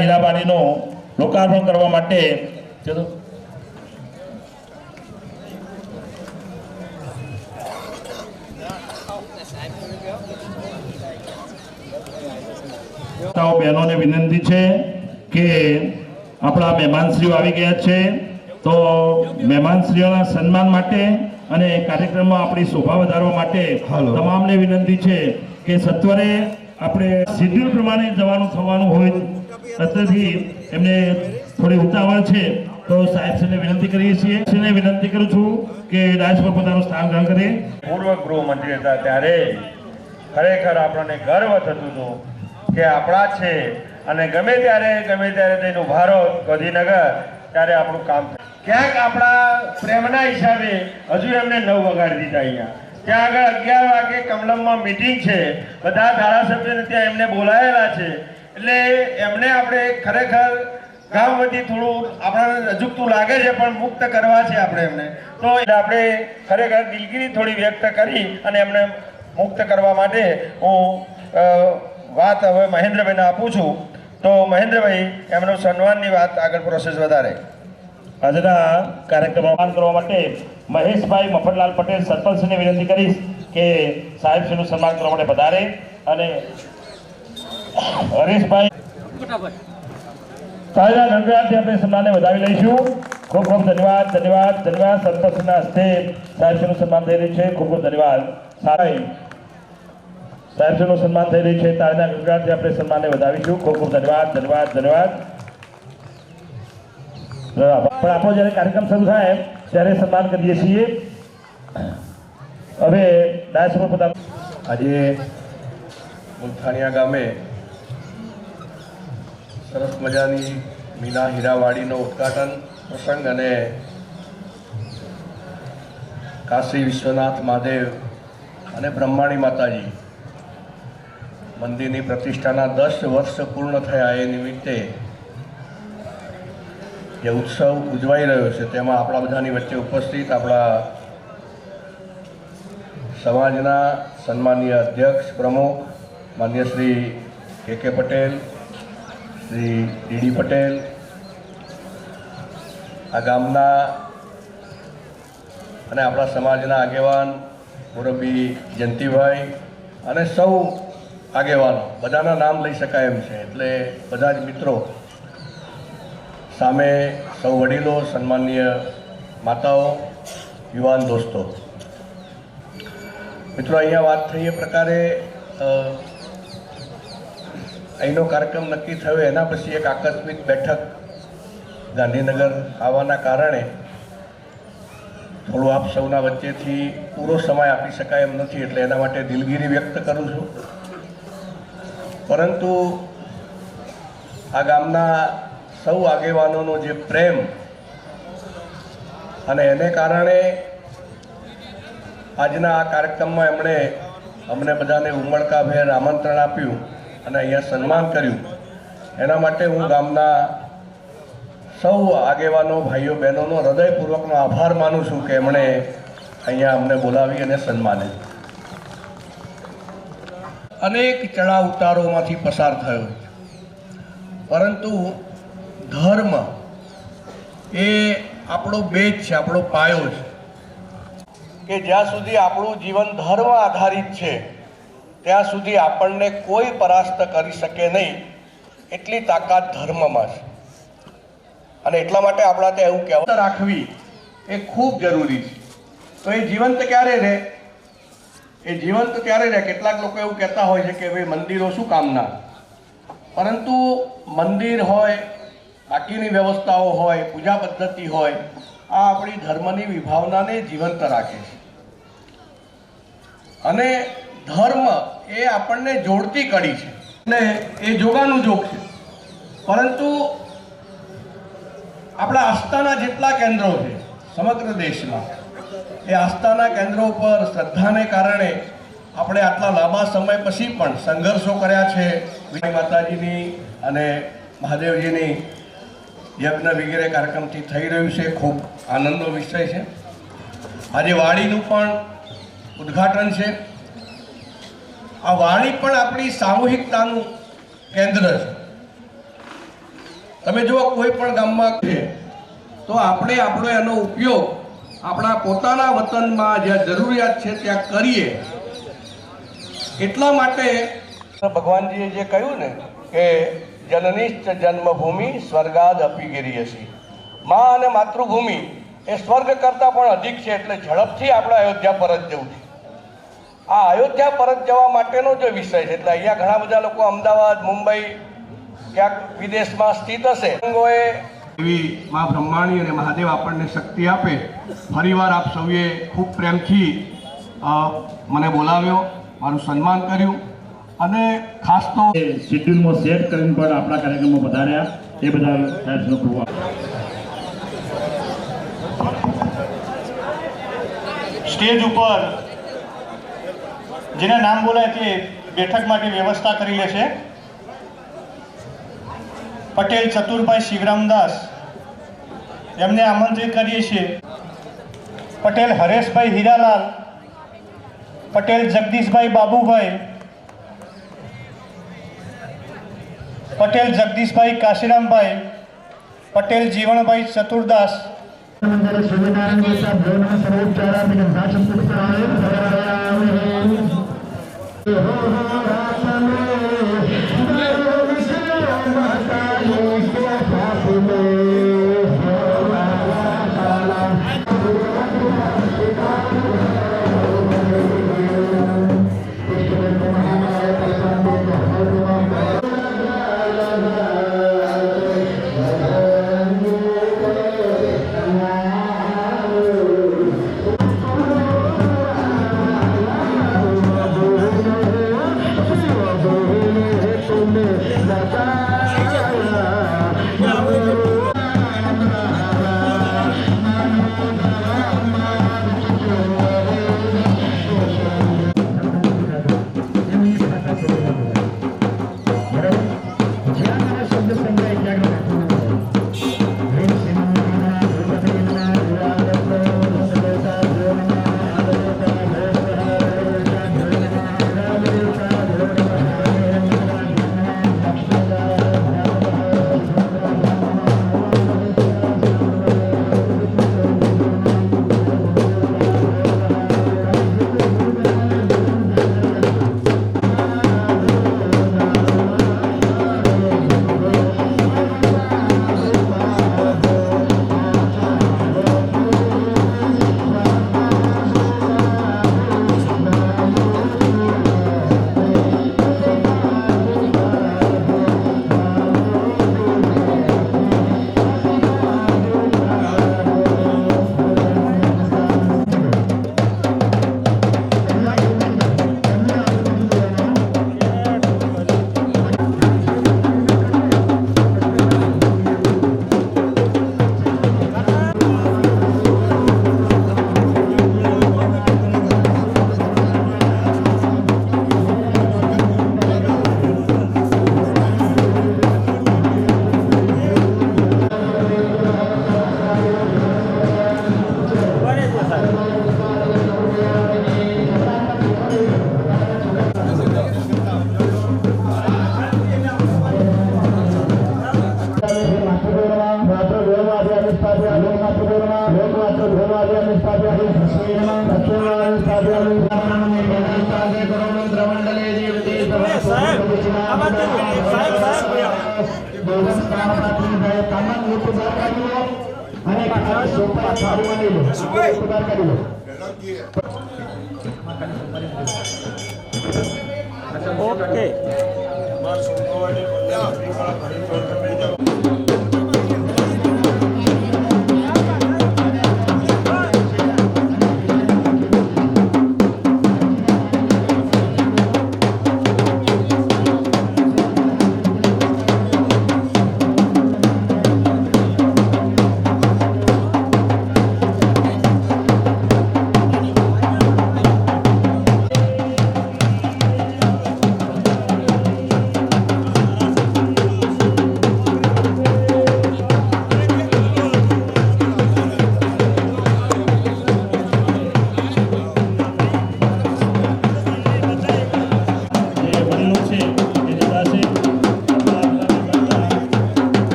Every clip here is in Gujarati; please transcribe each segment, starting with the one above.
હીરાબારીનું લોકાર્પણ કરવા માટે ચલો બહેનોને વિનંતી છે કે આપણા મહેમાનશ્રીઓ આવી ગયા છે, તો મહેમાનશ્રીઓના સન્માન માટે અને કાર્યક્રમમાં આપણી શોભા વધારવા માટે તમામને વિનંતી છે કે સત્વરે આપણે શેડ્યુલ પ્રમાણે જવાનું થવાનું હોય, અત્યારથી એમને થોડી ઉતાવળ છે, તો સાહેબશ્રીને વિનંતી કરીએ છીએ. વિનંતી કરું છું કે ડાયસ પર પોતાનું સ્થાન ગ્રહણ કરે. પૂર્વ ગૃહમંત્રી હતા ત્યારે ખરેખર આપણને ગર્વ થતું હતું કે આપણા છે અને ગમે ત્યારે તેનું ભારત ગાંધીનગર ત્યારે આપણું કામ ક્યાંક આપણા પ્રેમના હિસાબે હજુ એમને 9 વગાડી દીધા. અહીંયા ત્યાં આગળ 11 વાગે કમલમમાં મીટિંગ છે, બધા ધારાસભ્યોને ત્યાં એમને બોલાયેલા છે, એટલે એમને આપણે ખરેખર ગામ વતી થોડું આપણને અજુગતું લાગે છે, પણ મુક્ત કરવા છે આપણે એમને, તો આપણે ખરેખર દિલગીરી થોડી વ્યક્ત કરી અને એમને મુક્ત કરવા માટે હું વાત હવે મહેન્દ્રભાઈને આપું છું. તો મહેન્દ્રભાઈ એમનો સન્માનની વાત આગળ પ્રોસેસ વધારે. આજના કાર્યક્રમમાં કરવા માટે મહેશભાઈ મફતલાલ પટેલ સરપંચને વિનંતી કરીશ કે સાહેબશ્રીનું સન્માન કરવા માટે પધારે, અને હરેશભાઈ તાજા ગણગણાટથી આપણે સન્માનને વધાવી લઈશું. ખૂબ ખૂબ ધન્યવાદ. સરપંચના હસ્તે સાહેબશ્રીનું સન્માન થઈ રહ્યું છે. ખૂબ ખૂબ ધન્યવાદ. સાહેબશ્રીનું સન્માન થઈ રહ્યું છે, તાજા ગણગણાટથી આપણે સન્માનને વધાવીશું. ખૂબ ખૂબ ધન્યવાદ. પણ આપણો જ્યારે કાર્યક્રમ શરૂ થાય ત્યારે સન્માન કરીએ છીએ. હવે ડાયસ પર પોતાનું આજે મુલથાણિયા ગામે સરસ મજાની મીના હીરાવાડીનો ઉદ્ઘાટન પ્રસંગ અને કાશી વિશ્વનાથ મહાદેવ અને બ્રહ્માણી માતાજી મંદિરની પ્રતિષ્ઠાના 10 વર્ષ પૂર્ણ થયા એ નિમિત્તે જે ઉત્સવ ઉજવાઈ રહ્યો છે તેમાં આપણા બધાની વચ્ચે ઉપસ્થિત આપણા સમાજના સન્માનીય અધ્યક્ષ પ્રમુખ માન્ય શ્રી કે પટેલ, શ્રી ડીડી પટેલ, આ ગામના અને આપણા સમાજના આગેવાન મુરબ્બી જયંતિભાઈ અને સૌ આગેવાનો, બધાના નામ લઈ શકાય એમ છે, એટલે બધા જ મિત્રો સામે સૌ વડીલો, સન્માનીય માતાઓ, યુવાન દોસ્તો, મિત્રો, અહીંયા વાત થઈ એ પ્રકારે અહીંનો કાર્યક્રમ નક્કી થયો. એના પછી એક આકસ્મિક બેઠક ગાંધીનગર આવવાના કારણે થોડું આપ સૌના વચ્ચેથી પૂરો સમય આપી શકાય એમ નથી, એટલે એના માટે દિલગીરી વ્યક્ત કરું છું. પરંતુ આ ગામના સૌ આગેવાનોનો જે પ્રેમ અને એને કારણે આજના આ કાર્યક્રમમાં એમણે અમને બધાને ઉમળકાભેર આમંત્રણ આપ્યું અને અહીંયા સન્માન કર્યું. એના માટે હું ગામના સૌ આગેવાનો, ભાઈઓ, બહેનોનો હૃદયપૂર્વકનો આભાર માનું છું કે એમણે અહીંયા અમને બોલાવી અને સન્માને. અનેક ચડાવ ઉતારોમાંથી પસાર થયો, પરંતુ ધર્મ એ આપણો બેઝ છે, આપણો પાયો છે, કે જ્યાં સુધી આપણું જીવન ધર્મ આધારિત છે ત્યાં સુધી આપણને કોઈ પરાસ્ત કરી શકે નહીં, એટલી તાકાત ધર્મમાં છે. અને એટલા માટે આપણા ત્યાં એવું કહેવત રાખવી એ ખૂબ જરૂરી છે. તો એ જીવંત ક્યારે રહે? એ જીવંત ત્યારે રહે. કેટલાક લોકો એવું કહેતા હોય છે કે ભાઈ મંદિરો શું કામના, પરંતુ મંદિર હોય, બાકીની વ્યવસ્થાઓ હોય, પૂજા પદ્ધતિ હોય, આ આપણી ધર્મની વિભાવનાને જીવંત રાખે છે. અને ધર્મ એ આપણને જોડતી કડી છે ને એ જોગાનું જોગ છે. પરંતુ આપણા આસ્થાના જેટલા કેન્દ્રો છે સમગ્ર દેશમાં, એ આસ્થાના કેન્દ્રો પર શ્રદ્ધાને કારણે આપણે આટલા લાંબા સમય પછી પણ સંઘર્ષો કર્યા છે. માતાજીની અને મહાદેવજીની યજ્ઞ વગેરે કાર્યક્રમથી થઈ રહ્યું છે, ખૂબ આનંદનો વિષય છે. આજે વાડીનું પણ ઉદ્ઘાટન છે. આ વાડી પણ આપણી સામૂહિકતાનું કેન્દ્ર છે. તમે જો કોઈ પણ ગામમાં છે તો આપણે આપણો એનો ઉપયોગ આપણા પોતાના વતનમાં જ્યાં જરૂરિયાત છે ત્યાં કરીએ. એટલા માટે ભગવાનજીએ જે કહ્યું ને કે જનનિશ્ચ જન્મભૂમિ સ્વર્ગાદ અપી ગિરિયસી, મા અને માતૃભૂમિ એ સ્વર્ગ કરતાં પણ અધિક છે. એટલે ઝડપથી આપણે અયોધ્યા પરત જવું છે. આ અયોધ્યા પરત જવા માટેનો જે વિષય છે, એટલે અહીંયા ઘણા બધા લોકો અમદાવાદ, મુંબઈ, ક્યાંક વિદેશમાં સ્થિત હશે. એવી મા બ્રહ્માણી અને મહાદેવ આપણને શક્તિ આપે. ફરીવાર આપ સૌએ ખૂબ પ્રેમથી મને બોલાવ્યો, મારું સન્માન કર્યું અને ખાસ તો શેડ્યુલમાં સેટ કરીને પણ આપણા કાર્યક્રમમાં વધાર્યા એ બધા સાહેબનો ખૂબ સ્ટેજ ઉપર જેના નામ બોલાય તે બેઠક માટે વ્યવસ્થા કરી લેશે. પટેલ ચતુરભાઈ શિવરામદાસ એમને આમંત્રિત કરીએ છીએ. પટેલ હરેશભાઈ હીરાલાલ, પટેલ જગદીશભાઈ બાબુભાઈ, પટેલ જગદીશભાઈ કાશીરામભાઈ, પટેલ જીવણભાઈ ચતુરદાસ.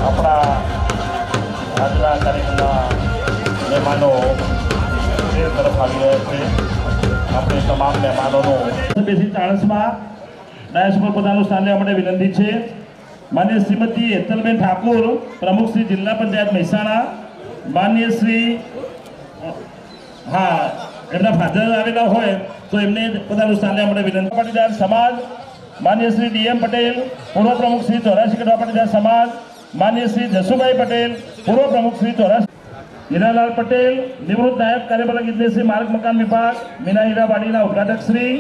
આપણા આજના કાર્યક્રમના મહેમાનો એ તરફ આવી રહ્યા છે. આપણે તમામ મહેમાનોનું બેસી ચાણસમાં ડાયસ પર પોતાનું સ્થાન લેવા માટે વિનંતી છે. માન્ય શ્રીમતી હેતલબેન ઠાકોર, પ્રમુખ શ્રી જિલ્લા પંચાયત મહેસાણા. માન્ય શ્રી હા એમના ફાધર આવેલા હોય તો એમને પોતાનું સ્થાન લેવા માટે વિનંતી. પાટીદાર સમાજ માન્ય શ્રી ડીએમ પટેલ, પૂર્વ પ્રમુખ શ્રી ચોરાસી કડવા પાટીદાર સમાજ. માન્ય શ્રી જસુભાઈ પટેલ, પૂર્વ પ્રમુખ શ્રી ચોરાસી. હીરાલાલ પટેલ, નિવૃત્ત નાયબ કાર્યપાલક ઇજનેર માર્ગ મકાન વિભાગ, મીના હીરાવાડીના ઉદ્ઘાટક શ્રી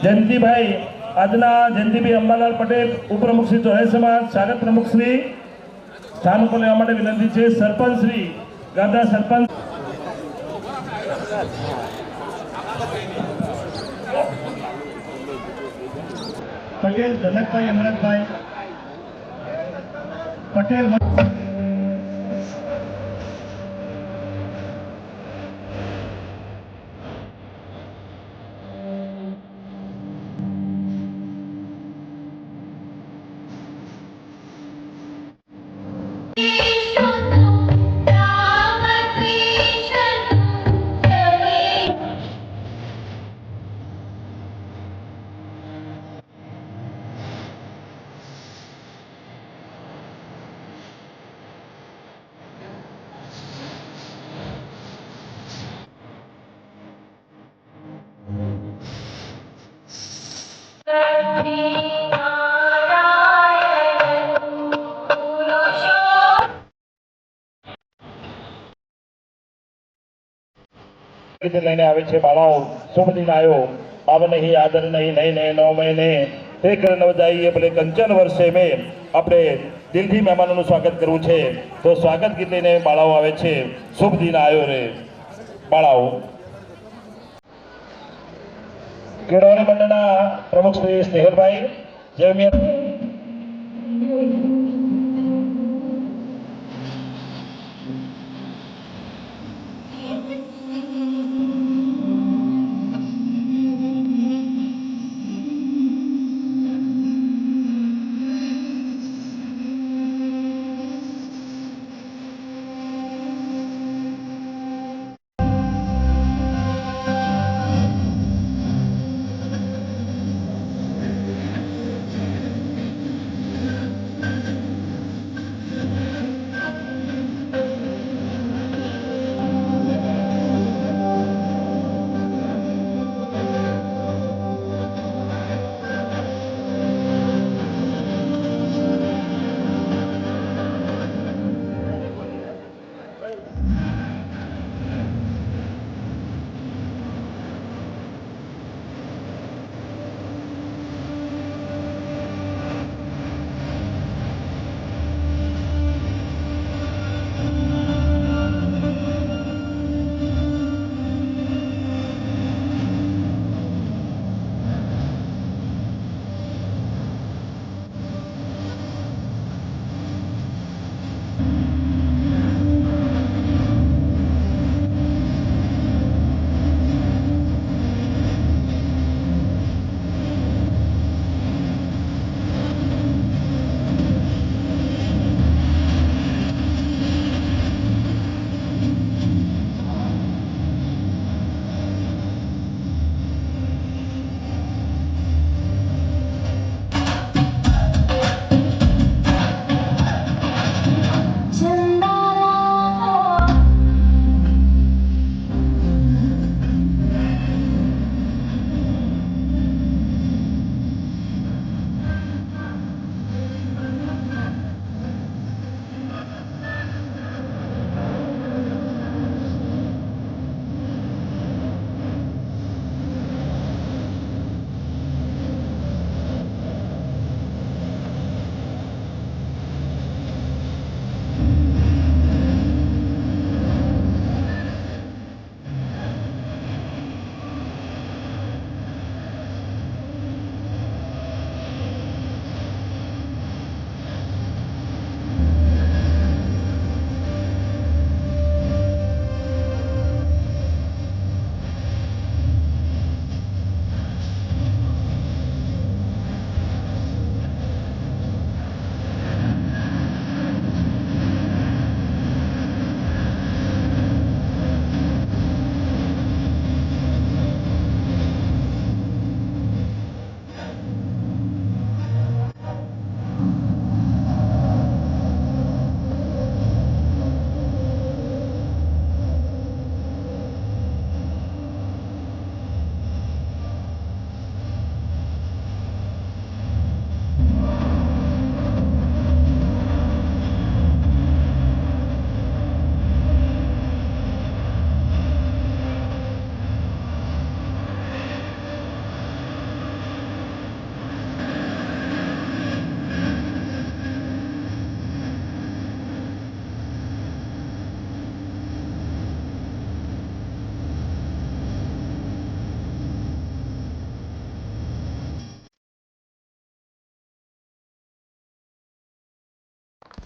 જયંતિભાઈ, આજના જયંતિભાઈ અંબાલાલ પટેલ, ઉપપ્રમુખ શ્રી ચોરાસી સમાજ. સ્વાગત પ્રમુખ શ્રી સ્થાન ઉપર લેવા માટે વિનંતી છે. સરપંચ શ્રી, ગામના સરપંચ પટેલ જનકભાઈ અમરતભાઈ પટેલ લઈને આવે છે. બાળાઓ શુભ દિન આવ્યો, પાવન નહીં આદર નહીં નહીં નહીં નવ મહિને તે કર નવ જાઈએ ભલે કંચન વર્ષે મેં. આપણે દિલથી મહેમાનોનું સ્વાગત કરવું છે તો સ્વાગત ગીત લઈને બાળાઓ આવે છે. શુભ દિન આવ્યો રે બાળાઓ. કેળવણી મંડળના પ્રમુખ શ્રી સ્નેહલભાઈ જેમિયા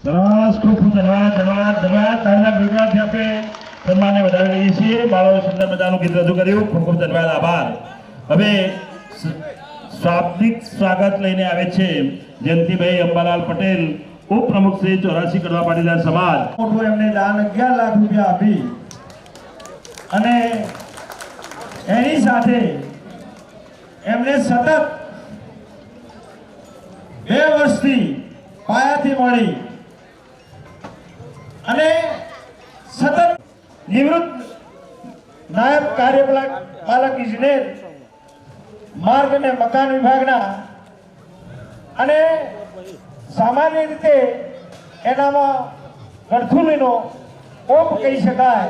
સરસ, ખૂબ ખૂબ ધન્યવાદ ધન્યવાદ ધન્યવાદ. તાળીના ગણગણાટથી આપણે સન્માનને વધાવી લઈએ છીએ. બાળકોએ સુંદર મજાનું ગીત રજૂ કર્યું. ખૂબ ખૂબ ધન્યવાદ, આભાર. હવે શાબ્દિક સ્વાગત લઈને આવે છે જયંતિભાઈ અંબાલાલ પટેલ, ઉપપ્રમુખ શ્રી 84 કડવા પાટીદાર સમાજ. મોટું એમને દાન 11 લાખ રૂપિયા આપી અને એની સાથે એમને સતત 2 વર્ષથી પાયાથી મળી અને સતત નિવૃત્ત નાયબ કાર્યપાલક ઇજનેર માર્ગ અને મકાન વિભાગના અને સામાન્ય રીતે એનામાં ગળથુલીનો ઓપ કહી શકાય.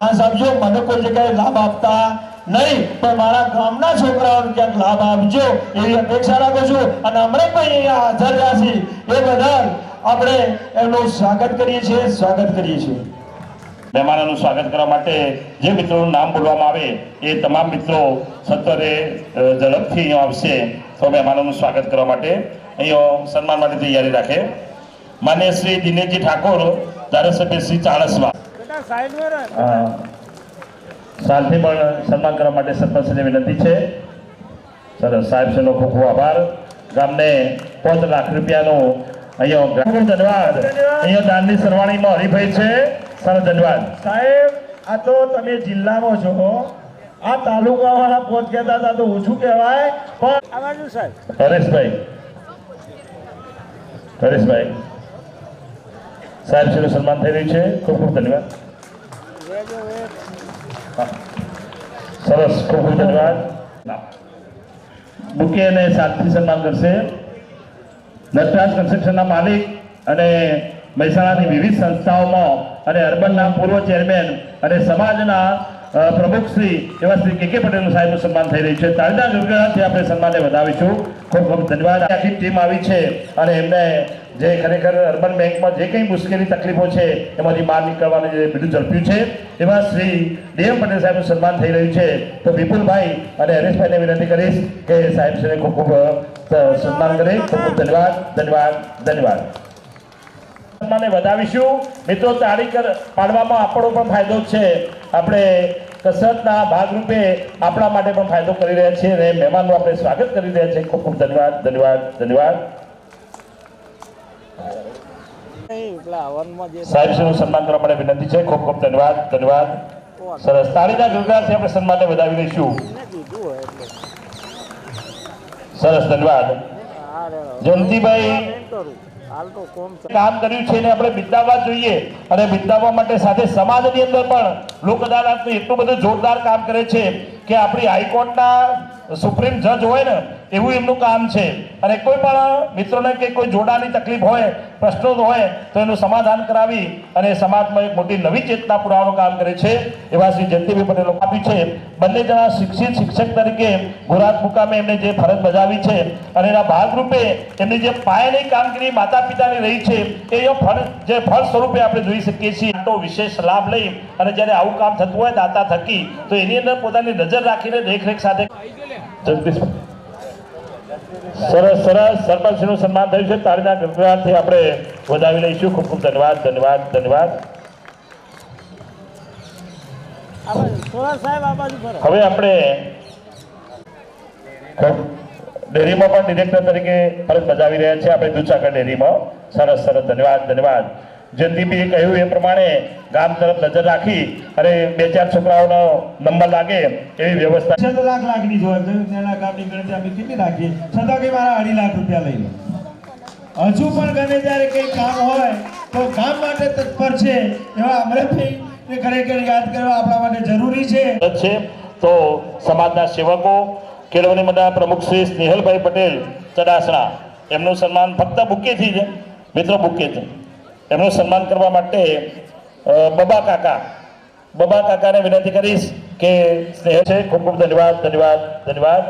આ સમજો મને કોઈ જગ્યાએ લાભ આપતા નહીં, પણ મારા ગામના છોકરાઓને ક્યાંક લાભ આપજો એવી અપેક્ષા રાખું છું. અને હમણાં પણ અહીંયા હાજર રહ્યા છે એ બદલ આપણે એમનું સ્વાગત કરીએ છીએ. મહેમાનોનું સ્વાગત કરવા માટે જે મિત્રોનું નામ બોલવામાં આવે એ તમામ મિત્રો સત્વરે ઝડપથી અહીંયા આવશે તો મહેમાનોનું સ્વાગત કરવા માટે અહીંયા સન્માન માટે તૈયારી રાખે. માન્ય શ્રી દિનેશજી ઠાકોર, ધારાસભ્ય શ્રી ચાળસમા, સાથે પણ સન્માન કરવા માટે સરપંચને વિનંતી છે. સરસ, સાહેબશ્રીનો ખૂબ ખૂબ આભાર. ગામને 5 લાખ રૂપિયાનું અહીંયા ખૂબ ધન્યવાદ. અહીંયા દાનની સરવાણીમાં હરીફાઈ છે. સરસ, ધન્યવાદ સાહેબ. આ તો તમે જિલ્લામાં છો, આ તાલુકાવાળા પોત કહેતા હતા તો ઓછું કહેવાય, પણ આ બાજુ સાહેબ હરેશભાઈ સાહેબશ્રીનું સન્માન થઈ રહ્યું છે. ખૂબ ખૂબ ધન્યવાદ. સરસ, ખૂબ ખૂબ ધન્યવાદ. બુકે અને સાતથી સન્માન કરશે નટરાજ કન્સ્ટ્રક્શનના માલિક અને મહેસાણાની વિવિધ સંસ્થાઓમાં અને અર્બનના પૂર્વ ચેરમેન અને સમાજના પ્રમુખ શ્રી એવા શ્રી કે પટેલ સાહેબનું સન્માન થઈ રહ્યું છે. તાળીના ગણગણાટથી આપણે સન્માનને વધાવીશું. ખૂબ ખૂબ ધન્યવાદ. આખી ટીમ આવી છે અને એમને જે ખરેખર અર્બન બેંકમાં જે કંઈ મુશ્કેલી તકલીફો છે એમાંથી બહાર નીકળવાનું જે બીજું ઝડપ્યું છે એવા શ્રી ડીએમ પટેલ સાહેબનું સન્માન થઈ રહ્યું છે. તો વિપુલભાઈ અને હરેશભાઈને વિનંતી કરીશ કે સાહેબશ્રીને ખૂબ ખૂબ સન્માન કરે. ખૂબ ખૂબ ધન્યવાદ ધન્યવાદ ધન્યવાદ. સન્માનને વધાવીશું. મિત્રો, તાળી પાડવામાં આપણો પણ ફાયદો છે. આપણે કસરતના ભાગરૂપે આપણા માટે પણ ફાયદો કરી રહ્યા છીએ અને મહેમાનનું આપણે સ્વાગત કરી રહ્યા છીએ. ખૂબ ખૂબ ધન્યવાદ ધન્યવાદ ધન્યવાદ. સાહેબશ્રીનું સન્માન કરવા માટે વિનંતી છે. ખૂબ ખૂબ ધન્યવાદ ધન્યવાદ. સરસ, તાળીના ગણગણાટથી આપણે સન્માનને વધાવી લઈશું. સરસ, ધન્યવાદ. જયંતિભાઈ કામ કર્યું છે એને આપણે બિરદાવવા જોઈએ અને બિરદાવવા માટે સાથે સમાજની અંદર પણ લોક અદાલતનું એટલું બધું જોરદાર કામ કરે છે કે આપણી હાઈકોર્ટના સુપ્રીમ જજ હોય ને એવું એમનું કામ છે. અને કોઈ પણ મિત્રોને કે કોઈ જોડાની તકલીફ હોય, પ્રશ્નો હોય તો એનું સમાધાન કરાવી અને સમાજમાં એક મોટી નવી ચેતના પુરાવાનું કામ કરે છે. એવા શ્રી જયંતિભાઈ પટેલે આપ્યું છે. બંને જણા શિક્ષક તરીકે ગોરાત મુકામે એમને જે ફરજ બજાવી છે અને એના ભાગરૂપે એમની જે પાયાની કામગીરી માતા પિતાની રહી છે એ ફળ સ્વરૂપે આપણે જોઈ શકીએ છીએ. તો વિશેષ લાભ લઈ અને જ્યારે આવું કામ થતું હોય દાતા થકી તો એની અંદર પોતાની નજર રાખીને દેખરેખ સાથે સરસ સરસ સરપંચનું સન્માન થયું છે. તાળીના ગણગણાટથી આપણે વધાવી લઈશું. ખૂબ ખૂબ ધન્યવાદ ધન્યવાદ ધન્યવાદ. હવે આપણે ડેરીમાં પણ ડિરેક્ટર તરીકે ફરજ બજાવી રહ્યા છે આપણે દૂધસાગર ડેરીમાં. સરસ સરસ, ધન્યવાદ ધન્યવાદ. જયંતિભાઈએ કહ્યું એ પ્રમાણે ગામ તરફ નજર રાખી અને 2-4 છોકરાઓનો નંબર લાગે એવી વ્યવસ્થા. 6 લાખની જ હોય તો નાના ગામની ગણતરી આપણે કેટલી રાખીએ, છતાં કે મારા 2.5 લાખ રૂપિયા લઈ લો. હજુ પણ ગમે ત્યારે કંઈ કામ હોય તો કામ માટે તત્પર છે એવા અમરેશભાઈને ખરેખર યાદ કરવા આપણા માટે જરૂરી છે. તો સમાજના સેવકો કેળવણી મંડળના પ્રમુખ શ્રી સ્નેહલભાઈ પટેલ ચડાસણા, એમનું સન્માન ફક્ત બુકેથી છે મિત્રો, બુકેથી એમનું સન્માન કરવા માટે બબા કાકાને વિનંતી કરીશ કે સ્નેહ છે. ખૂબ ખૂબ ધન્યવાદ ધન્યવાદ ધન્યવાદ.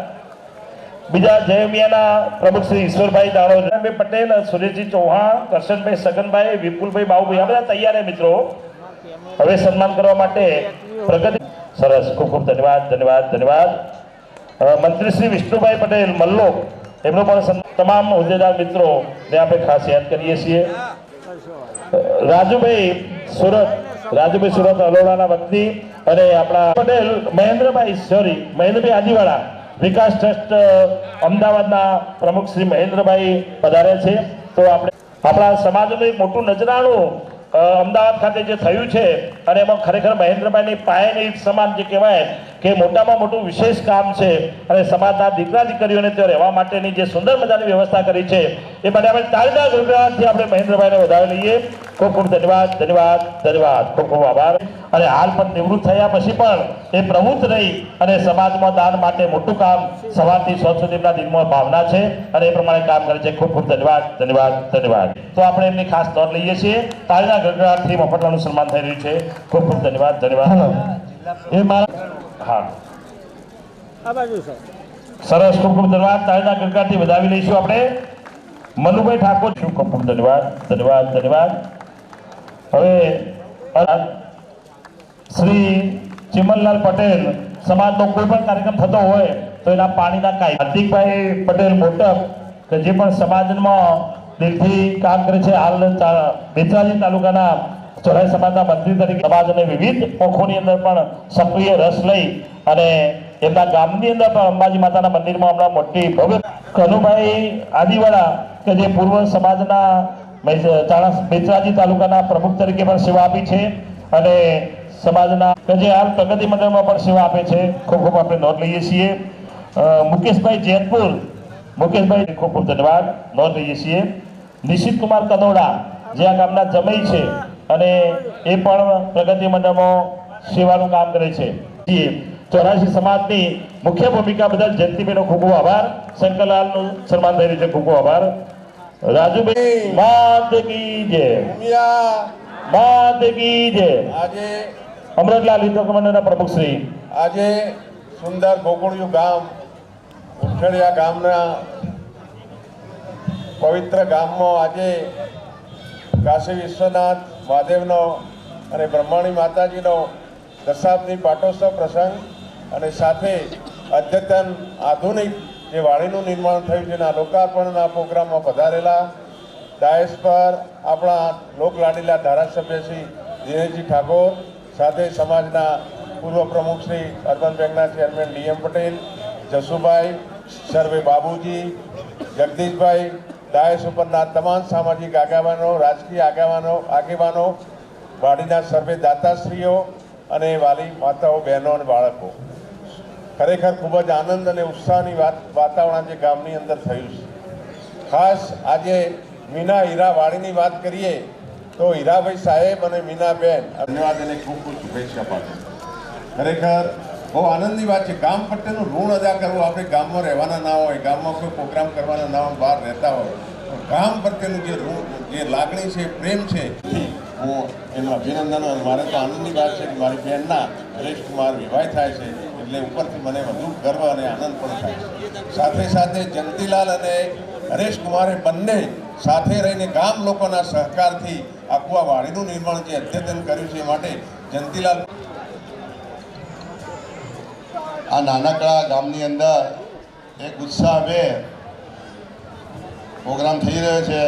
બીજા જયમિયાના પ્રમુખ શ્રી ઈશ્વરભાઈ દાણો પટેલ, સુરેશજી ચૌહાણ, કરશનભાઈ સગનભાઈ, વિપુલભાઈ બાબુભાઈ, આ બધા તૈયાર છે મિત્રો હવે સન્માન કરવા માટે. પ્રગતિ સરસ, ખૂબ ખૂબ ધન્યવાદ ધન્યવાદ ધન્યવાદ. મંત્રી શ્રી વિષ્ણુભાઈ પટેલ મલ્લોક, એમનો પણ તમામ હોદ્દેદાર મિત્રો ને આપણે ખાસ યાદ કરીએ છીએ. રાજુભાઈ સુરત અલોડાના વતની અને આપણા પટેલ મહેન્દ્રભાઈ આદિવાળા વિકાસ ટ્રસ્ટ અમદાવાદના પ્રમુખ શ્રી મહેન્દ્રભાઈ પધાર્યા છે. તો આપણે આપણા સમાજનું એક મોટું નજરાણું અમદાવાદ ખાતે જે થયું છે અને એમાં ખરેખર મહેન્દ્રભાઈની પાયાની ઈંટ સમાન જે કહેવાય કે મોટામાં મોટું વિશેષ કામ છે અને સમાજના દીકરા દીકરીઓને ત્યાં રહેવા માટેની જે સુંદર મજાની વ્યવસ્થા કરી છે એ માટે આપણે તાળીના ગણગણાટથી આપણે મહેન્દ્રભાઈને વધાવી લઈએ. ખૂબ ખૂબ ધન્યવાદ ધન્યવાદ ધન્યવાદ, ખૂબ ખૂબ આભાર. અને હાલ પણ નિવૃત્ત થયા પછી પણ એ પ્રવૃત્ત રહી અને સમાજમાં દાન માટે મોટું કામ સવારથી સાંજ સુધીના દિનમાં ભાવના છે અને એ પ્રમાણે કામ કરે છે. ખૂબ ખૂબ ધન્યવાદ ધન્યવાદ ધન્યવાદ. તો આપણે એમની ખાસ નોંધ લઈએ છીએ. તાળીના ગણગણાટથી મફતલાલનું સન્માન થઈ રહ્યું છે. ખૂબ ખૂબ ધન્યવાદ ધન્યવાદ. એ મારા હા સરસ, ખૂબ ખૂબ ધન્યવાદ. તાળીના ગણગણાટથી વધાવી લઈશું આપણે મનુભાઈ ઠાકોર. ખૂબ ખૂબ ધન્યવાદ ધન્યવાદ ધન્યવાદ. હવે શ્રી ચિમનલાલ પટેલ સમાજનો કોઈ પણ કાર્યક્રમ થતો હોય તો એના પાણીના કાય હાર્દિકભાઈ પટેલ મોટક કે જે પણ સમાજમાં દિલથી કામ કરે છે. હાલ બેચરાજી તાલુકાના ચોરાઈ સમાજના મંત્રી તરીકે સમાજને વિવિધ પોખોની અંદર પણ સક્રિય રસ લઈ અને એમના ગામની અંદર પણ અંબાજી માતાના મંદિરમાં હમણાં મોટી ભવ્ય કનુભાઈ આદિવાળા કે જે પૂર્વ સમાજના બેચરાજી તાલુકાના પ્રમુખ તરીકે પણ સેવા આપી છે અને સમાજના કે જે હાલ પ્રગતિ મંડળમાં પણ સેવા આપે છે. ખૂબ ખૂબ આપણે નોંધ લઈએ છીએ. મુકેશભાઈ જેતપુર, મુકેશભાઈ ખૂબ ખૂબ ધન્યવાદ, નોંધ લઈએ છીએ. નિશિત કુમાર કનોડા જે આ ગામના જમઈ છે અને એ પણ પ્રગતિ મંડળમાં સેવાનું કામ કરે છે. 84 સમાજની મુખ્ય ભૂમિકા બદલ જયંતિભાઈનો ખૂબ ખૂબ આભાર. શંકરલાલનું સન્માન થઈ રહ્યું છે. ખૂબ ખૂબ આભાર. રાજુભાઈ માત કી જય, માત કી જય. આજે અમૃતલાલ હિતક મંડળના પ્રમુખ શ્રી આજે સુંદર ગોકુળિયું ગામ ઉઠડિયા ગામના પવિત્ર ગામમાં આજે કાશી વિશ્વનાથ મહાદેવનો અને બ્રહ્માણી માતાજીનો દશાબ્દી પાટોત્સવ પ્રસંગ અને સાથે અદ્યતન આધુનિક જે વાડીનું નિર્માણ થયું છે એના લોકાર્પણના પ્રોગ્રામમાં પધારેલા ડાયસ પર આપણા લોકલાડીલા ધારાસભ્ય શ્રી દિનેશજી ઠાકોર, સાથે સમાજના પૂર્વ પ્રમુખ શ્રી અર્બન બેંકના ચેરમેન ડીએમ પટેલ, જસુભાઈ, સર્વે બાબુજી, જગદીશભાઈ, ડાયસ ઉપરના તમામ સામાજિક આગેવાનો, રાજકીય આગેવાનો, વાડીના સર્વે દાતાશ્રીઓ અને વાલી માતાઓ, બહેનો અને બાળકો. ખરેખર ખૂબ જ આનંદ અને ઉત્સાહની વાતાવરણ આજે ગામની અંદર થયું છે. ખાસ આજે મીના હીરા વાડીની વાત કરીએ તો હીરાભાઈ સાહેબ અને મીનાબેન ધન્યવાદ અને ખૂબ ખૂબ શુભેચ્છા પાઠવું. ખરેખર બહુ આનંદની વાત છે. ગામ પ્રત્યેનું ઋણ અદા કરવું. આપણે ગામમાં રહેવાના ના હોય, ગામમાં કોઈ પ્રોગ્રામ કરવાના ના હોય, બહાર રહેતા હોય, ગામ પ્રત્યેનું જે ઋણ, જે લાગણી છે, પ્રેમ છે, હું એનું અભિનંદન. અને મારે તો આનંદની વાત છે કે મારી બહેનના હરેશ કુમાર વિવાહ થાય છે એટલે ઉપરથી મને વધુ ગર્વ અને આનંદ પણ થાય છે. સાથે સાથે જયંતિલાલ અને હરેશ કુમારે બંને સાથે રહીને ગામ લોકોના સહકારથી આખું આ વાડીનું નિર્માણ જે અદ્યતન કર્યું છે એ માટે જયંતિલાલ. આ નાનકડા ગામની અંદર એક ઉત્સાહભેર પ્રોગ્રામ થઈ રહ્યો છે.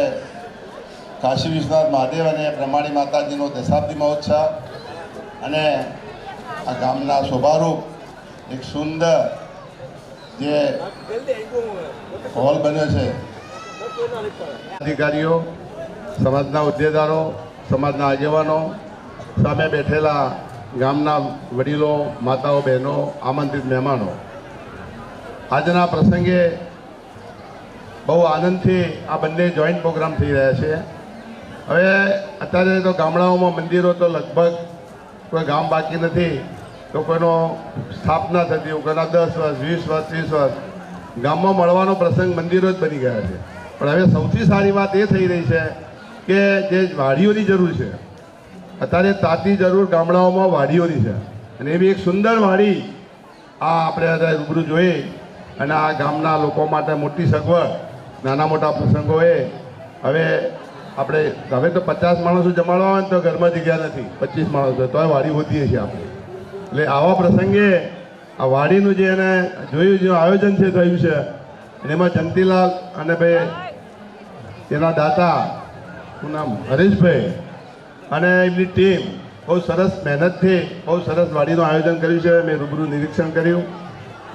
કાશી વિશ્વનાથ મહાદેવ અને બ્રહ્માણી માતાજીનો દશાબ્દી મહોત્સવ અને આ ગામના શોભારૂપ એક સુંદર જે હોલ બન્યો છે. અધિકારીઓ, સમાજના હોદ્દેદારો, સમાજના આગેવાનો, સામે બેઠેલા ગામના વડીલો, માતાઓ, બહેનો, આમંત્રિત મહેમાનો, આજના પ્રસંગે બહુ આનંદથી આ બંને જોઈન્ટ પ્રોગ્રામ થઈ રહ્યા છે. હવે અત્યારે તો ગામડાઓમાં મંદિરો તો લગભગ કોઈ ગામ બાકી નથી તો કોઈનો સ્થાપના થતી હોય, કોઈના 10 વર્ષ, 20 વર્ષ, 30 વર્ષ ગામમાં મળવાનો પ્રસંગ મંદિરો જ બની ગયા છે. પણ હવે સૌથી સારી વાત એ થઈ રહી છે કે જે વાડીઓની જરૂર છે, અત્યારે તાતી જરૂર ગામડાઓમાં વાડીઓની છે અને એવી એક સુંદર વાડી આ આપણે અત્યારે રૂબરૂ જોઈ અને આ ગામના લોકો માટે મોટી સગવડ. નાના મોટા પ્રસંગોએ હવે તો 50 માણસો જમાડવા હોય તો ઘરમાં જગ્યા નથી, 25 માણસો તોય વાડી હોતીએ છીએ આપણે. એટલે આવા પ્રસંગે આ વાડીનું જે એને જોયું જે આયોજન છે થયું છે એમાં જયંતિલાલ અને ભાઈ એના દાતા શું નામ હરેશભાઈ અને એમની ટીમ બહુ સરસ મહેનતથી બહુ સરસ વાડીનું આયોજન કર્યું છે. મેં રૂબરૂ નિરીક્ષણ કર્યું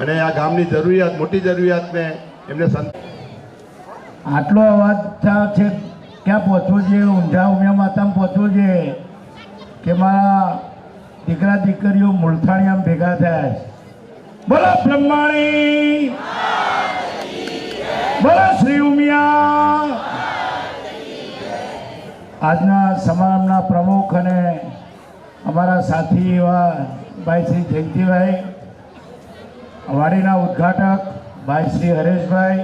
અને આ ગામની જરૂરિયાત, મોટી જરૂરિયાતને એમને આટલો અવાજ છે ક્યાં પહોંચવો જોઈએ? ઊંઝા ઉમિયા માતામાં પહોંચવો જોઈએ કે મારા દીકરા દીકરીઓ મુલથાણીયામાં ભેગા થયા છે. બોલો બ્રહ્માણી, બોલો શ્રી ઉમિયા. આજના સમારંભના પ્રમુખ અને અમારા સાથી એવા ભાઈ શ્રી જયંતિભાઈ, વાડીના ઉદ્ઘાટક ભાઈ શ્રી હરેશભાઈ,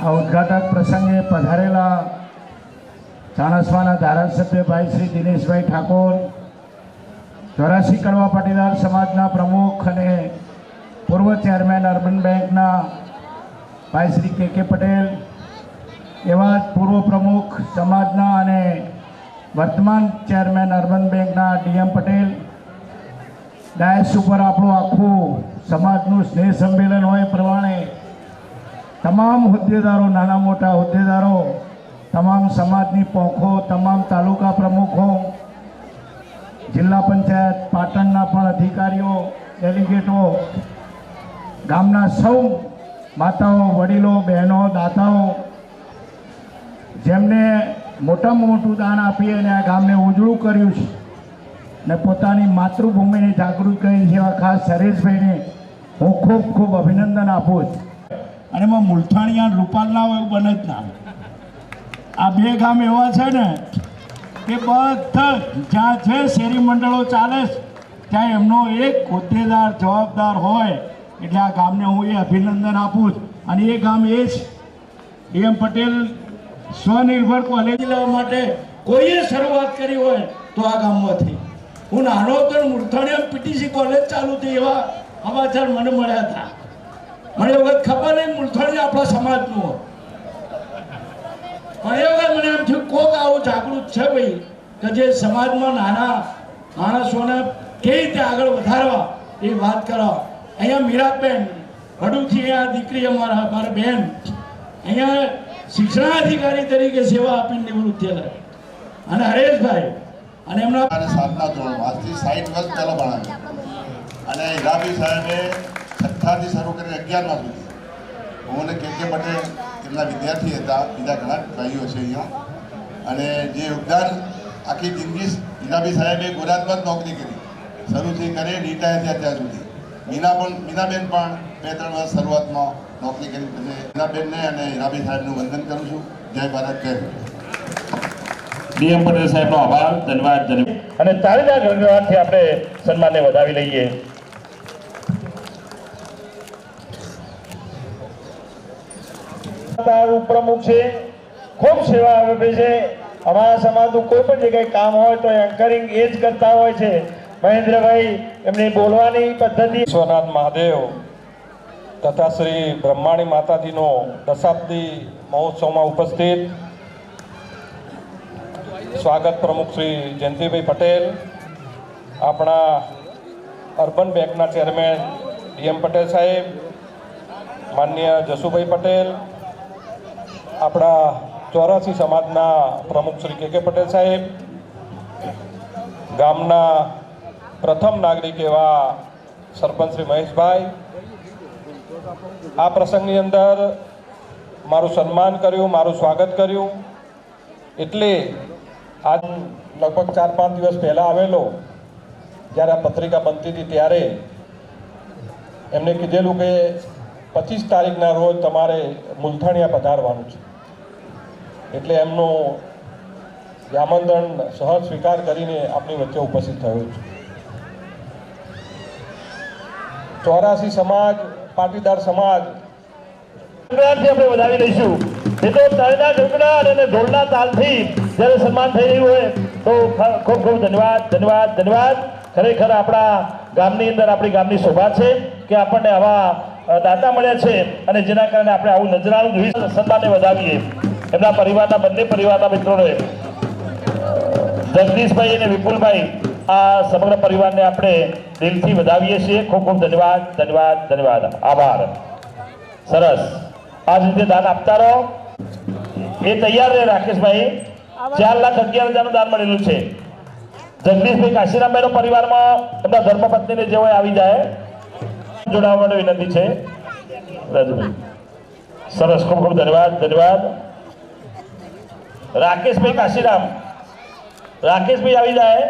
આ ઉદ્ઘાટક પ્રસંગે પધારેલા ચાણસ્માના ધારાસભ્ય ભાઈ શ્રી દિનેશભાઈ ઠાકોર, 84 કડવા પાટીદાર સમાજના પ્રમુખ અને પૂર્વ ચેરમેન અર્બન બેંકના ભાઈ શ્રી કે પટેલ, એવા જ પૂર્વ પ્રમુખ સમાજના અને વર્તમાન ચેરમેન અર્બન બેંકના ડીએમ પટેલ, ડાયસ ઉપર આપણું આખું સમાજનું સ્નેહ સંમેલન હોય પ્રમાણે તમામ હોદ્દેદારો, નાના મોટા હોદ્દેદારો, તમામ સમાજની પોંખો, તમામ તાલુકા પ્રમુખો, જિલ્લા પંચાયત પાટણના પણ અધિકારીઓ, ડેલિગેટો, ગામના સૌ માતાઓ, વડીલો, બહેનો, દાતાઓ, જેમને મોટામાં મોટું દાન આપી અને આ ગામને ઉજળું કર્યું છે ને પોતાની માતૃભૂમિને જાગૃત કરી છે, એવા ખાસ હરેશભાઈને હું ખૂબ ખૂબ અભિનંદન આપું છું. અને એમાં મુલથાણીયા રૂપાલના હોય એવું બને જ ના. આ બે ગામ એવા છે ને કે બધા જ્યાં જે શેરી મંડળો ચાલે છે ત્યાં એમનો એક હોદ્દેદાર જવાબદાર હોય એટલે આ ગામને હું એ અભિનંદન આપું છું. અને એ ગામ એ જ ડીએમ પટેલ સ્વનિર્ભર કોલેજ લેવા માટે કોઈએ શરૂઆત કરી હોય તો આ ગામમાંથી. હું નાનો હતો મુલથાણીયા પીટીસી કોલેજ ચાલુ થઈ એવા સમાચાર મને મળ્યા હતા. મને એ વખત ખબર નહીં મુલથાણી આપણા સમાજનું હોય, પણ એ વખત મને એમ થયું કોક આવું જાગૃત છે ભાઈ કે જે સમાજમાં નાના માણસોને કેવી રીતે આગળ વધારવા એ વાત કરો. અહીંયા મીરાબેન વડુથી, અહીંયા દીકરી મારા બેન અહીંયા શિક્ષણાધિકારી તરીકે સેવા આપીને નિવૃત્ત થયેલા, અને હરેશભાઈ અને એમના 7ના ધોરણમાં આજથી 60 વર્ષ પહેલાં ભણાવ્યું અને હીરાબી સાહેબે 6થી શરૂ કરીને 11મા સુધી. હું અને કે પટેલ એમના વિદ્યાર્થી હતા, બીજા ઘણા ભાઈઓ છે અહીંયા. અને જે યોગદાન આખી જિંદગી હીરાબી સાહેબે ગુજરાતમાં જ નોકરી કરી, શરૂથી કરી રિટાયર થયા ત્યાં સુધી. મીનાબેન પણ 2-3 વર્ષ શરૂઆતમાં નોકરી કરી. પછી મીનાબેનને અને હીરાબી સાહેબનું વંદન કરું છું. જય ભારત, જય ડીએમ પટેલ સાહેબનો આભાર, ધન્યવાદ. અને તાળીના ગણગણાટથી આપણે સન્માનને વધાવી લઈએ. ઉપપ્રમુખ છે, ખૂબ સેવા આપે છે. અમારા સમાજનું કોઈ પણ જગ્યાએ કામ હોય તો એન્કરિંગ એ જ કરતા હોય છે. મહેન્દ્રભાઈ, એમની બોલવાની પદ્ધતિ. વિશ્વનાથ મહાદેવ તથા શ્રી બ્રહ્માણી માતાજીનો દશાબ્દી મહોત્સવમાં ઉપસ્થિત સ્વાગત પ્રમુખ શ્રી જયંતિભાઈ પટેલ, આપણા અર્બન બેંકના ચેરમેન ડીએમ પટેલ સાહેબ, માનનીય જસુભાઈ પટેલ, આપણા 84 સમાજના પ્રમુખ શ્રી કે પટેલ સાહેબ, ગામના પ્રથમ નાગરિક એવા સરપંચ શ્રી મહેશભાઈ, આ પ્રસંગની અંદર મારું સન્માન કર્યું, મારું સ્વાગત કર્યું. એટલે આજ લગભગ 4-5 દિવસ પહેલાં આવેલો, જ્યારે આ પત્રિકા બનતી હતી ત્યારે એમને કીધેલું કે 25 તારીખના રોજ તમારે મુલથાણીયા પધારવાનું છે. એટલે એમનું આમંત્રણ સહજ સ્વીકાર કરીને આપણી વચ્ચે ઉપસ્થિત થયો છું. 84 સમાજ, પાટીદાર સમાજ આપણે વધાવી લઈશું. એ તો તાળીના ગણગણાટ અને ઢોલના તાલથી જ્યારે સન્માન થઈ રહ્યું હોય તો ખૂબ ખૂબ ધન્યવાદ, ધન્યવાદ, ધન્યવાદ. ખરેખર આપણા ગામની અંદર આપણી ગામની શોભા છે કે આપણને આવા દાતા મળ્યા છે અને જેના કારણે આપણે આવું નજરાણું જોઈ સન્માનને વધાવીએ. એમના પરિવારના, બંને પરિવારના મિત્રોને, જગદીશભાઈ અને વિપુલભાઈ, આ સમગ્ર પરિવારને આપણે દિલથી વધાવીએ છીએ. ખૂબ ખૂબ ધન્યવાદ, ધન્યવાદ, ધન્યવાદ, આભાર. સરસ. આ રીતે દાન આપતા રહો. એ તૈયાર રહે રાકેશભાઈ. 4,11,000 નું દાન મળેલું છે. જગદીશભાઈ કાશીરામભાઈ નો પરિવારમાં એમના ધર્મપત્નીને જે હોય આવી જાય. જોડાવા માટે વિનંતી છે રાજુભાઈ. સરસ, ખૂબ ખૂબ ધન્યવાદ, ધન્યવાદ. રાકેશભાઈ કાશીરામ, રાકેશભાઈ આવી જાય.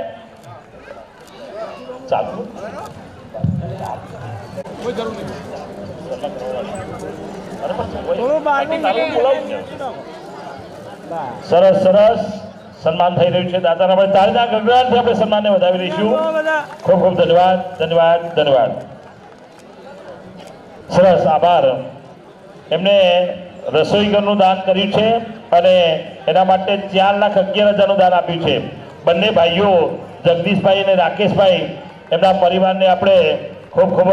ચાલો, સરસ સરસ સન્માન થઈ રહ્યું છે. દાદાના આપણે તાળીના ગગડાટથી આપણે સન્માનને વધાવી લઈશું. ખૂબ ખૂબ ધન્યવાદ, ધન્યવાદ, ધન્યવાદ. સરસ, આભાર. એમને રસોઈ ઘરનું દાન કર્યું છે અને એના માટે 4,11,000 નું દાન આપ્યું છે. બંને ભાઈઓ જગદીશભાઈ અને રાકેશભાઈ એમના પરિવારને આપણે ખૂબ ખૂબ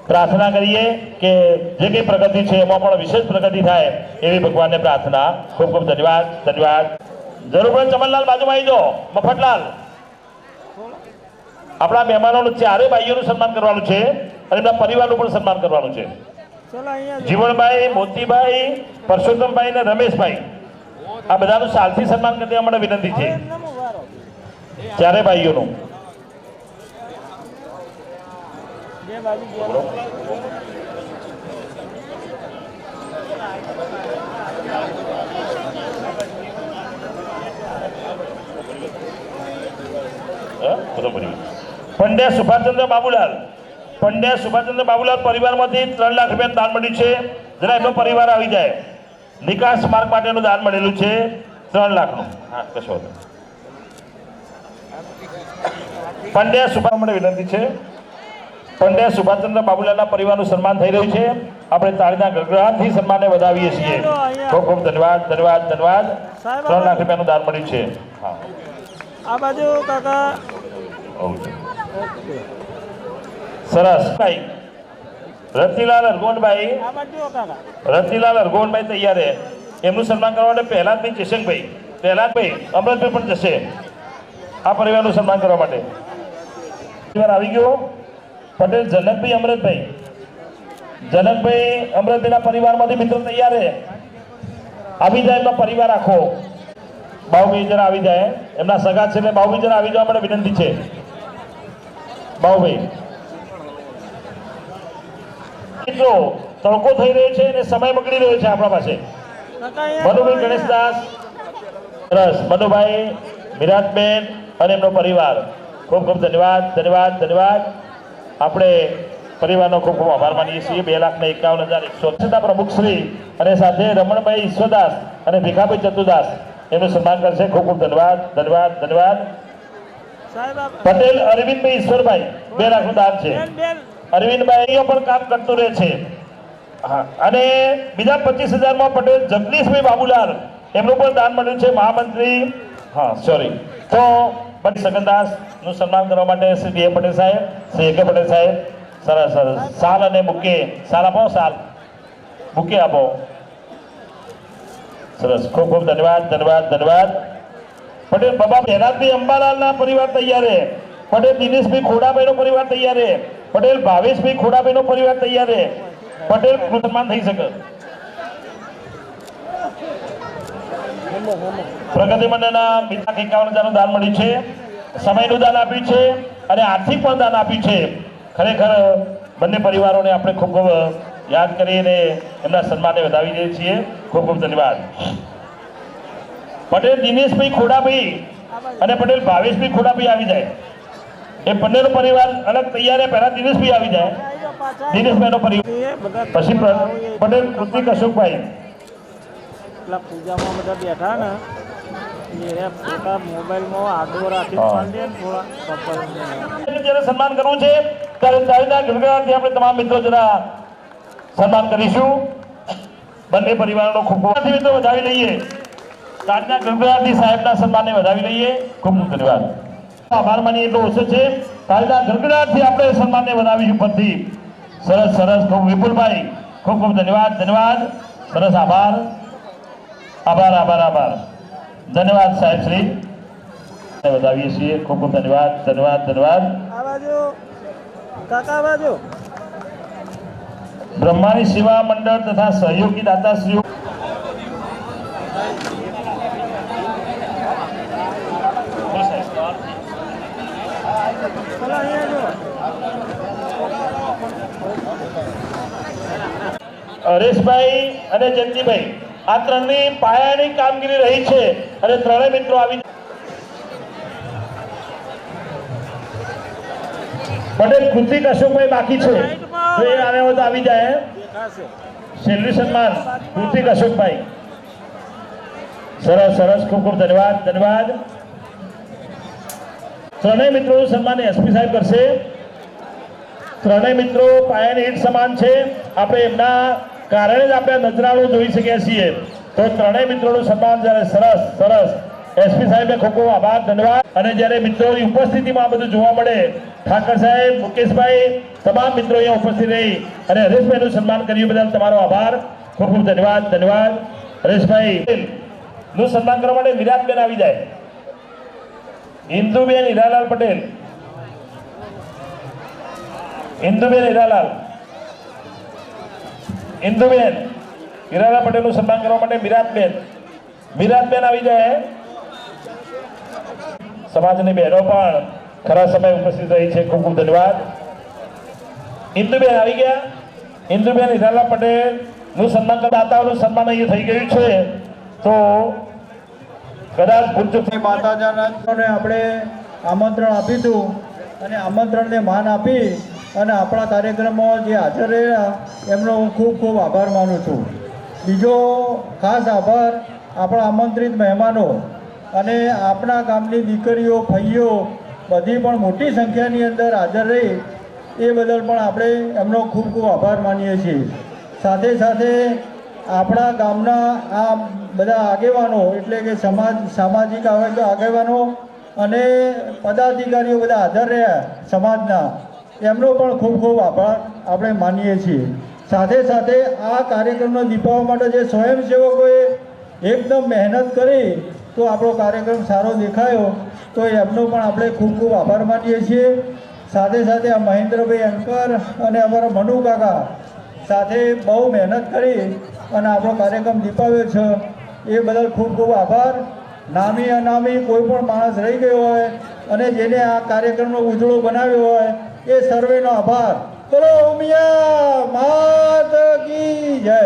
પ્રાર્થના કરીએ કે જે કંઈ પ્રગતિ છે એમાં પણ વિશેષ પ્રગતિ થાય એવી ભગવાનને પ્રાર્થના. ખૂબ ખૂબ ધન્યવાદ, ધન્યવાદ. જરૂર પડે ચમનલાલ બાજુમાં આવી જાઓ. મફતલાલ, આપણા મહેમાનોનું ચારે ભાઈઓનું સન્માન કરવાનું છે અને એમના પરિવારનું પણ સન્માન કરવાનું છે. જીવણભાઈ, મોતીભાઈ, પરસોત્તમભાઈ અને રમેશભાઈ, આ બધાનું સાલથી સન્માન કરી દેવા માટે વિનંતી છે. ચારે ભાઈઓનું. પંડ્યા સુભાષચંદ્ર બાબુલાલ, પંડ્યા સુભાષચંદ્ર બાબુલાલ પરિવારમાંથી 3 લાખ રૂપિયાનું દાન મળ્યું છે. જરા એમનો પરિવાર આવી જાય. નિકાસ માર્ગ માટેનું દાન મળેલું છે 3 લાખનું. હા, કશો પંડ્યા સુભાષ માટે વિનંતી છે. પંડ્યા સુભાષચંદ્ર બાબુલાલના પરિવારનું સન્માન થઈ રહ્યું છે. આપણે તાળીના ગગડાટથી સન્માનને વધાવીએ છીએ. ખૂબ ખૂબ ધન્યવાદ, ધન્યવાદ, ધન્યવાદ. 3 લાખ રૂપિયાનું દાન મળ્યું છે. હા, આ બાજુ કાકા. સરસ. ભાઈ રતિલાલ અરગોનભાઈ, રતિલાલ અરગોનભાઈ તૈયાર છે. એમનું સન્માન કરવા માટે પહેલાદભાઈ ચેશંગભાઈ, પહેલાદભાઈ અમૃતભાઈ પણ જશે આ પરિવારનું સન્માન કરવા માટે. પરિવાર આવી ગયો. પટેલ જનકભાઈ અમૃતભાઈ, જનકભાઈ અમૃતભાઈના પરિવારમાંથી મિત્રો તૈયાર છે. આવી જાય એમનો પરિવાર આખો. બાહુભાઈ જરા આવી જાય, એમના સગા છે એટલે બાહુભાઈ જરા આવી જવા માટે વિનંતી છે. બાહુભાઈ, મિત્રો તડકો થઈ રહ્યો છે અને સમય બગડી રહ્યો છે આપણા પાસે. મનુભાઈ ગણેશદાસ, સરસ. મનુભાઈ, વિરાટબેન અને એમનો પરિવાર, ખૂબ ખૂબ ધન્યવાદ, ધન્યવાદ, ધન્યવાદ. આપણે પરિવારનો ખૂબ ખૂબ આભાર માનીએ છીએ. 2,51,100 પ્રમુખ શ્રી અને સાથે રમણભાઈ ઈશ્વરદાસ અને ભીખાભાઈ ચતુરદાસ એનું સન્માન કરશે. ખૂબ ખૂબ ધન્યવાદ, ધન્યવાદ, ધન્યવાદ. પટેલ અરવિંદભાઈ ઈશ્વરભાઈ 2 લાખનું દાન છે. અરવિંદભાઈ પણ કામ કરતું રહે છે. હા, અને બીજા 25,000 પટેલ જગદીશભાઈ બાબુલાલ એમનું પણ દાન મળ્યું છે. મહામંત્રી, હા સોરી, તો સગનદાસ નું સન્માન કરવા માટે શ્રી ડી. પટેલ સાહેબ, શ્રી એ. કે. પટેલ સાહેબ. સરસ સરસ. સાલ અને બુકે, સાલ આપો, સાલ બુકે આપો. સરસ, ખૂબ ખૂબ ધન્યવાદ, ધન્યવાદ, ધન્યવાદ. પટેલ બાબા પહેલાદભાઈ અંબાલાલના પરિવાર તૈયાર છે. પટેલ દિનેશભાઈ ખોડાભાઈનો પરિવાર તૈયાર છે. પટેલ ભાવેશભાઈ ખોડાભાઈનો પરિવાર તૈયાર છે. પટેલ સન્માન થઈ શકે. પ્રગતિ મંડળના 2,51,000 નું દાન મળ્યું છે. સમયનું દાન આપ્યું છે અને આર્થિક પણ દાન આપ્યું છે. ખરેખર બંને પરિવારોને આપણે ખૂબ ખૂબ યાદ કરીને એમના સન્માનને વધાવી દઈએ છીએ. ખૂબ ખૂબ ધન્યવાદ. પટેલ દિનેશભાઈ ખોડાભાઈ અને પટેલ ભાવેશભાઈ ખોડાભાઈ આવી જાય. એ બંનેનો પરિવાર અલગ તૈયાર છે. પહેલા દિનેશભાઈ આવી જાય. દિનેશભાઈનો પરિવાર, પછી પટેલ કૃતિક અશોકભાઈ. પૂજામાં બધા બેઠા ને પોતા મોબાઈલમાં આડો રાખી જ્યારે સન્માન કરવું છે ત્યારે તાળીના ગડગડાટથી આપણે તમામ મિત્રો જરા સન્માન કરીશું. બંને પરિવારોનો ખૂબ ખૂબ મિત્રો વધાવી લઈએ. તાળીના ગડગડાટથી સાહેબના સન્માનને વધાવી લઈએ. ખૂબ ખૂબ ધન્યવાદ. આભાર માની એટલો ઓછો છે. તાળીના ગડગડાટથી આપણે સન્માનને વધાવીશું પરથી. સરસ સરસ. ખૂબ વિપુલભાઈ, ખૂબ ખૂબ ધન્યવાદ, ધન્યવાદ. સરસ, આભાર, આભાર, આભાર, આભાર. ધન્યવાદ સાહેબ શ્રી, વધાવીએ છીએ. ખૂબ ખૂબ ધન્યવાદ, ધન્યવાદ, ધન્યવાદ. બ્રહ્માની સેવા મંડળ તથા સહયોગી દાતાશ્રીઓ હરેશભાઈ અને જયંતિભાઈ આ ત્રણની પાયાની કામગીરી રહી છે અને ત્રણેય મિત્રો આવી પટેલ કૃતિક અશોકભાઈ બાકી છે તો એ આને હોય તો આવી જાય છેલ્લું સન્માન કૃતિક અશોકભાઈ સરસ સરસ ખૂબ ખૂબ ધન્યવાદ ધન્યવાદ ત્રણેય મિત્રોનું સન્માન એસપી સાહેબ કરશે ત્રણેય મિત્રો પાયાની ઈંટ સમાન છે આપણે એમના કારણે જ આપણે નજરાણું જોઈ શકીએ છીએ તો ત્રણેય મિત્રોનું સન્માન જ્યારે સરસ સરસ એસપી સાહેબને ખૂબ ખૂબ આભાર ધન્યવાદ અને જ્યારે મિત્રોની ઉપસ્થિતિમાં આ બધું જોવા મળે ઠાકર સાહેબ મુકેશભાઈ તમામ મિત્રો અહીંયા ઉપસ્થિત રહી અને હરેશભાઈનું સન્માન કર્યું બદલ તમારો આભાર ખૂબ ખૂબ ધન્યવાદ ધન્યવાદ હરેશભાઈ નું સન્માન કરવા માટે વિરાટબેન આવી જાય ઇન્દુબેન હીરાલાલ પટેલ ઇન્દુબેન હીરાલાલ ઇન્દુબેન હીરાલાલ પટેલનું સન્માન કરવા માટે વિરાટબેન આવી જાય સમાજની બહેનો પણ ખરા સમય ઉપસ્થિત રહી છે ખૂબ ખૂબ ધન્યવાદ ઇન્દુબેન આવી ગયા ઇન્દુબેન હીરાલાલ પટેલ નું સન્માન દાતાઓનું સન્માન અહીંયા થઈ ગયું છે તો કદાચ પૂજ્ય માતાજીને આપણે આમંત્રણ આપ્યું હતું અને આમંત્રણને માન આપી અને આપણા કાર્યક્રમમાં જે હાજર રહ્યા એમનો હું ખૂબ ખૂબ આભાર માનું છું બીજો ખાસ આભાર આપણા આમંત્રિત મહેમાનો અને આપણા ગામની દીકરીઓ ફઈઓ બધી પણ મોટી સંખ્યાની અંદર હાજર રહી એ બદલ પણ આપણે એમનો ખૂબ ખૂબ આભાર માનીએ છીએ સાથે સાથે આપણા ગામના આ બધા આગેવાનો એટલે કે સામાજિક આગેવાનો અને પદાધિકારીઓ બધા હાજર રહ્યા સમાજના એમનો પણ ખૂબ ખૂબ આભાર આપણે માનીએ છીએ સાથે સાથે આ કાર્યક્રમને દીપાવવા માટે જે સ્વયંસેવકોએ એકદમ મહેનત કરી તો આપણો કાર્યક્રમ સારો દેખાયો તો એમનો પણ આપણે ખૂબ ખૂબ આભાર માનીએ છીએ સાથે સાથે આ મહેન્દ્રભાઈ અંકર અને અમારા મનુ કાકા સાથે બહુ મહેનત કરી અને આપણો કાર્યક્રમ દીપાવ્યો છે એ બદલ ખૂબ ખૂબ આભાર નામી અનામી કોઈ પણ માણસ રહી ગયો હોય અને જેને આ કાર્યક્રમનો ઉજળો બનાવ્યો હોય એ સર્વેનો આભાર ચલો ઉમિયા માત કી જય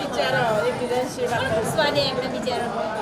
બિચારો એકબીજાની સેવા કરે. સ્વાદે એમને બિચારા